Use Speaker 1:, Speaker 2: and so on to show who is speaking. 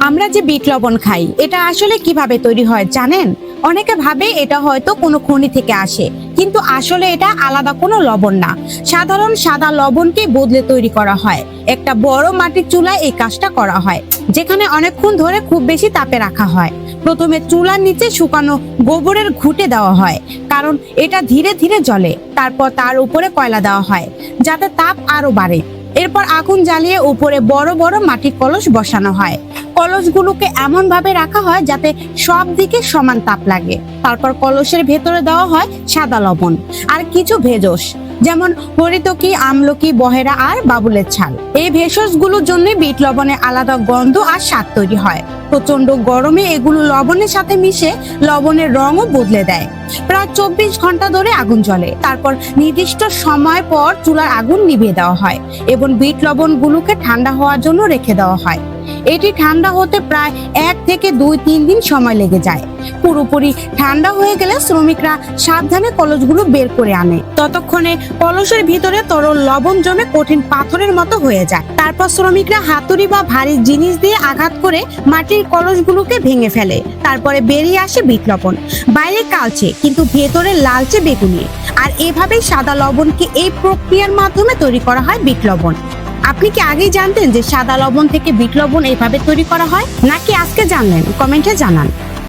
Speaker 1: আমরা যে বিট লবণ খাই এটা আসলে কিভাবে তৈরি হয় জানেন? অনেকে ভাবে এটা হয়তো কোনো খনি থেকে আসে, কিন্তু আসলে এটা আলাদা কোনো লবণ না। সাধারণ সাদা লবণকে বদলে তৈরি করা হয়। একটা বড় মাটির চুলায় এই কাজটা করা হয়, যেখানে অনেকক্ষণ ধরে খুব বেশি তাপে রাখা হয়। প্রথমে চুলার নিচে শুকানো গোবরের ঘুঁটে দেওয়া হয়, কারণ এটা ধীরে ধীরে জ্বলে। তারপর তার উপরে কয়লা দেওয়া হয় যাতে তাপ আরো বাড়ে। এরপর আগুন জ্বালিয়ে উপরে বড় বড় মাটির কলস বসানো হয়। কলসগুলোকে এমন ভাবে রাখা হয় যাতে সব দিকে সমান তাপ লাগে। তারপর কলসের ভেতরে দেওয়া হয় সাদা লবণ আর কিছু ভেষজ, যেমন হরিতকি, আমলকি, বহেরা আর বাবুলের ছাল। এই ভেষজ গুলোর জন্য বিট লবণে আলাদা গন্ধ আর স্বাদ তৈরি হয়। প্রচন্ড গরমে এগুলো লবণের সাথে মিশে লবণের রঙও বদলে দেয়। প্রায় 24 ঘন্টা ধরে আগুন জ্বলে। তারপর নির্দিষ্ট সময় পর চুলার আগুন নিভিয়ে দেওয়া হয় এবং বিট লবণগুলোকে ঠান্ডা হওয়ার জন্য রেখে দেওয়া হয়। এটি ঠান্ডা হতে প্রায় 1 থেকে 2-3 দিন সময় লেগে যায়। পুরোপুরি ঠান্ডা হয়ে গেলে শ্রমিকরা সাবধানে কলসগুলো বের করে আনে। ততক্ষণে কলসের ভিতরে তরল লবণ জমে কঠিন পাথরের মতো হয়ে যায়। তারপর শ্রমিকরা হাতুড়ি বা ভারী জিনিস দিয়ে আঘাত করে মাটির কলসগুলোকে ভেঙে ফেলে। তারপরে বেরিয়ে আসে বিট লবণ, বাইরে কালচে কিন্তু ভেতরে লালচে বেগুনি। আর এভাবেই সাদা লবণকে এই প্রক্রিয়ার মাধ্যমে তৈরি করা হয় বিট লবণ। আপনি কি আগেই জানতেন যে সাদা লবণ থেকে বিট লবণ এইভাবে তৈরি করা হয়, নাকি আজকে জানলেন? কমেন্টে জানান।